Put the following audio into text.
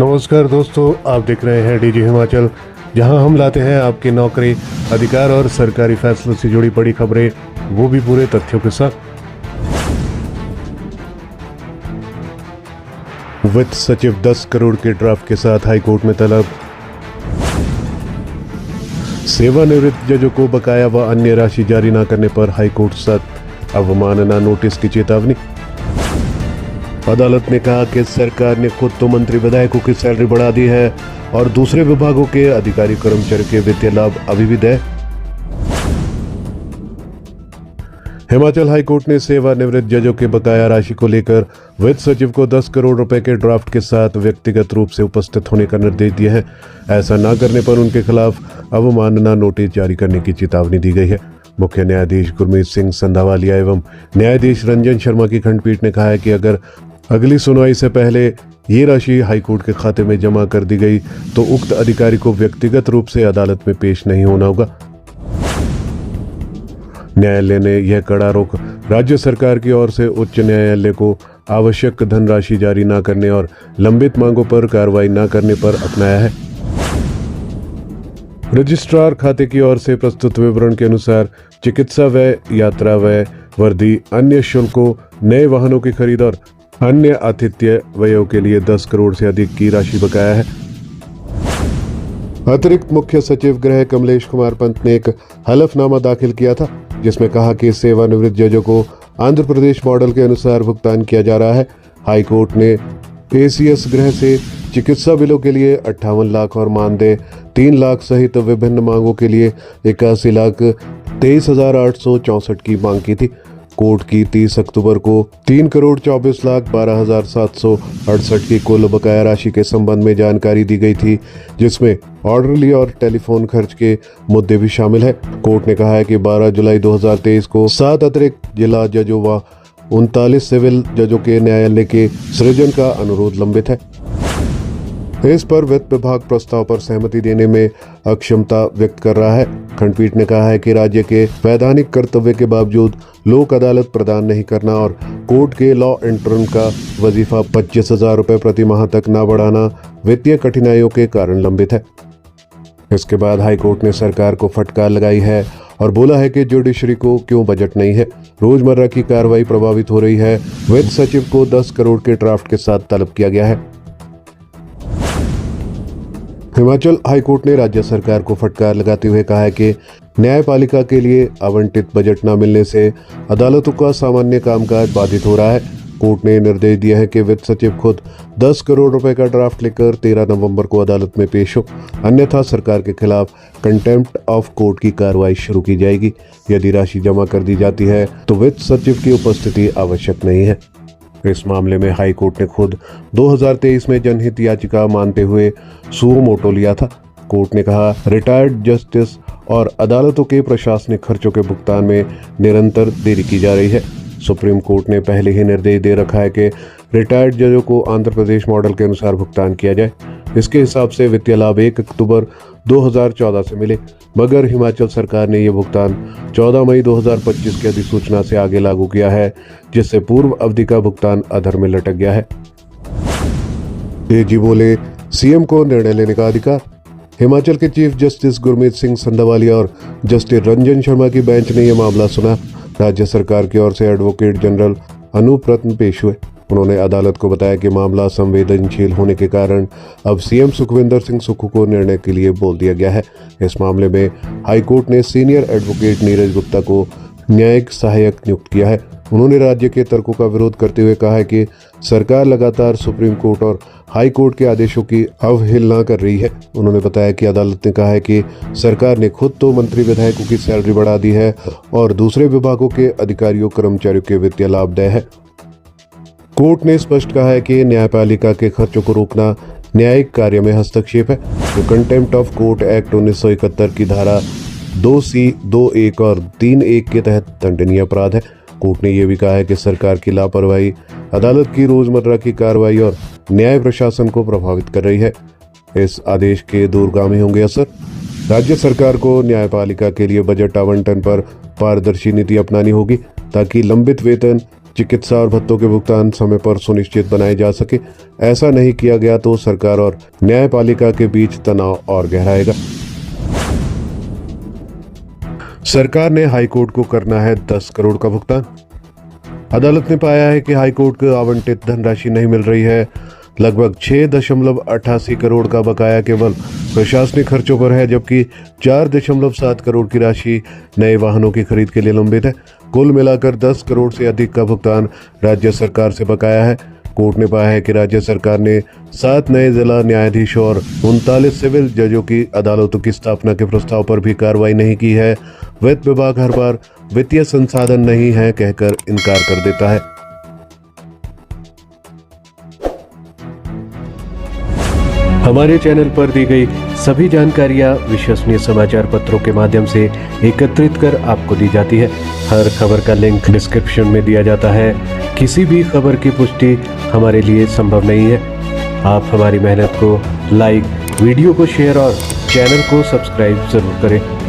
नमस्कार दोस्तों, आप देख रहे हैं डीजी हिमाचल, जहां हम लाते हैं आपके नौकरी, अधिकार और सरकारी फैसलों से जुड़ी बड़ी खबरें, वो भी पूरे तथ्यों के साथ। वित्त सचिव 10 करोड़ के ड्राफ्ट के साथ हाईकोर्ट में तलब। सेवानिवृत्त जजों को बकाया व अन्य राशि जारी न करने पर हाईकोर्ट सख्त, अवमानना नोटिस की चेतावनी। अदालत ने कहा कि सरकार ने खुद तो मंत्री विधायकों की सैलरी बढ़ा दी है और दूसरे विभागों के अधिकारी कर्मचारियों के वित्तीय लाभ अभी भी दें। हिमाचल हाईकोर्ट ने सेवानिवृत्त जजों के बकाया राशि को लेकर वित्त सचिव को 10 करोड़ रुपए के ड्राफ्ट के साथ व्यक्तिगत रूप से उपस्थित होने का निर्देश दिया है। ऐसा न करने पर उनके खिलाफ अवमानना नोटिस जारी करने की चेतावनी दी गई है। मुख्य न्यायाधीश गुरमीत सिंह संधावालिया एवं न्यायाधीश रंजन शर्मा की खंडपीठ ने कहा है कि अगर अगली सुनवाई से पहले ये राशि हाईकोर्ट के खाते में जमा कर दी गई तो उक्त अधिकारी को व्यक्तिगत रूप से अदालत में पेश नहीं होना होगा। न्यायालय ने यह कड़ा रुख राज्य सरकार की ओर से उच्च न्यायालय को आवश्यक धनराशि जारी न करने और लंबित मांगों पर कार्रवाई न करने पर अपनाया है। रजिस्ट्रार खाते की ओर से प्रस्तुत विवरण के अनुसार चिकित्सा व्यय, यात्रा व्यय, वर्दी, अन्य शुल्कों, नए वाहनों की खरीद और अन्य आतिथ्य व्ययों के लिए 10 करोड़ से अधिक की राशि बकाया है। अतिरिक्त मुख्य सचिव गृह कमलेश कुमार पंत ने एक हलफनामा दाखिल किया था, जिसमें कहा कि सेवानिवृत्त जजों को आंध्र प्रदेश मॉडल के अनुसार भुगतान किया जा रहा है। हाईकोर्ट ने एसीएस गृह से चिकित्सा बिलों के लिए 58 लाख और मानदेय 3 लाख सहित विभिन्न मांगों के लिए 81,23,864 की मांग की थी। कोर्ट की 30 अक्टूबर को 3,24,12,768 की कुल बकाया राशि के संबंध में जानकारी दी गई थी, जिसमें ऑर्डरली और टेलीफोन खर्च के मुद्दे भी शामिल है। कोर्ट ने कहा है कि 12 जुलाई 2023 को 7 अतिरिक्त जिला जजों व 39 सिविल जजों के न्यायालय के सृजन का अनुरोध लंबित है। इस पर वित्त विभाग प्रस्ताव पर सहमति देने में अक्षमता व्यक्त कर रहा है। खंडपीठ ने कहा है कि राज्य के वैधानिक कर्तव्य के बावजूद लोक अदालत प्रदान नहीं करना और कोर्ट के लॉ इंटर्न का वजीफा 25,000 रुपए प्रति माह तक न बढ़ाना वित्तीय कठिनाइयों के कारण लंबित है। इसके बाद हाईकोर्ट ने सरकार को फटकार लगाई है और बोला है कि जुडिशरी को क्यों बजट नहीं है, रोजमर्रा की कार्रवाई प्रभावित हो रही है। वित्त सचिव को 10 करोड़ के ड्राफ्ट के साथ तलब किया गया है। हिमाचल हाईकोर्ट ने राज्य सरकार को फटकार लगाते हुए कहा है कि न्यायपालिका के लिए आवंटित बजट न मिलने से अदालतों का सामान्य कामकाज बाधित हो रहा है। कोर्ट ने निर्देश दिया है कि वित्त सचिव खुद 10 करोड़ रुपए का ड्राफ्ट लेकर 13 नवंबर को अदालत में पेश हो, अन्यथा सरकार के खिलाफ कंटेम्प्ट ऑफ कोर्ट की कार्रवाई शुरू की जाएगी। यदि राशि जमा कर दी जाती है तो वित्त सचिव की उपस्थिति आवश्यक नहीं है। इस मामले में हाई कोर्ट ने खुद 2023 में जनहित याचिका मानते हुए सुओ मोटो लिया था। कोर्ट ने कहा, रिटायर्ड जस्टिस और अदालतों के प्रशासनिक खर्चों के भुगतान में निरंतर देरी की जा रही है। सुप्रीम कोर्ट ने पहले ही निर्देश दे रखा है कि रिटायर्ड जजों को आंध्र प्रदेश मॉडल के अनुसार भुगतान किया जाए। इसके हिसाब से वित्तीय लाभ 1 अक्टूबर 2014 से मिले, मगर हिमाचल सरकार ने यह भुगतान 14 मई 2025 की अधिसूचना से आगे लागू किया है, जिससे पूर्व अवधि का भुगतान अधर में लटक गया है। एजी बोले, सीएम को निर्णय लेने का अधिकार। हिमाचल के चीफ जस्टिस गुरमीत सिंह संधावालिया और जस्टिस रंजन शर्मा की बेंच ने यह मामला सुना। राज्य सरकार की ओर से एडवोकेट जनरल अनूप रत्न पेश हुए। उन्होंने अदालत को बताया कि मामला संवेदनशील होने के कारण अब सीएम सुखविंदर सिंह सुक्खू को निर्णय के लिए बोल दिया गया है। इस मामले में हाईकोर्ट ने सीनियर एडवोकेट नीरज गुप्ता को न्यायिक सहायक नियुक्त किया है। उन्होंने राज्य के तर्कों का विरोध करते हुए कहा है कि सरकार लगातार सुप्रीम कोर्ट और हाई कोर्ट के आदेशों की अवहेलना कर रही है। उन्होंने बताया कि अदालत ने कहा है कि सरकार ने खुद तो मंत्री विधायकों की सैलरी बढ़ा दी है और दूसरे विभागों के अधिकारियों कर्मचारियों के वित्तीय लाभ देय है। कोर्ट ने स्पष्ट कहा है कि न्यायपालिका के खर्चों को रोकना न्यायिक कार्य में हस्तक्षेप है, जो कंटेम्प्ट ऑफ कोर्ट एक्ट 1971 की धारा 2C, 2(1) और 3(1) के तहत दंडनीय अपराध है। कोर्ट ने यह भी कहा है कि सरकार की लापरवाही अदालत की रोजमर्रा की कार्रवाई और न्याय प्रशासन को प्रभावित कर रही है। इस आदेश के दूरगामी होंगे असर। राज्य सरकार को न्यायपालिका के लिए बजट आवंटन पर पारदर्शी नीति अपनानी होगी, ताकि लंबित वेतन, चिकित्सा और भत्तों के भुगतान समय पर सुनिश्चित बनाए जा सके। ऐसा नहीं किया गया तो सरकार और न्यायपालिका के बीच तनाव और गहराएगा। सरकार ने हाईकोर्ट को करना है 10 करोड़ का भुगतान। अदालत ने पाया है कि हाईकोर्ट को आवंटित धनराशि नहीं मिल रही है। लगभग 6.88 करोड़ का बकाया केवल प्रशासनिक खर्चों पर है, जबकि 4.7 करोड़ की राशि नए वाहनों की खरीद के लिए लंबित है। कुल मिलाकर 10 करोड़ से अधिक का भुगतान राज्य सरकार से बकाया है। कोर्ट ने पाया है कि राज्य सरकार ने 7 नए जिला न्यायाधीश और 39 सिविल जजों की अदालतों की स्थापना के प्रस्ताव पर भी कार्रवाई नहीं की है। वित्त विभाग हर बार वित्तीय संसाधन नहीं है कहकर इनकार कर देता है। हमारे चैनल पर दी गई सभी जानकारियां विश्वसनीय समाचार पत्रों के माध्यम से एकत्रित कर आपको दी जाती है। हर खबर का लिंक डिस्क्रिप्शन में दिया जाता है। किसी भी खबर की पुष्टि हमारे लिए संभव नहीं है। आप हमारी मेहनत को लाइक, वीडियो को शेयर और चैनल को सब्सक्राइब जरूर करें।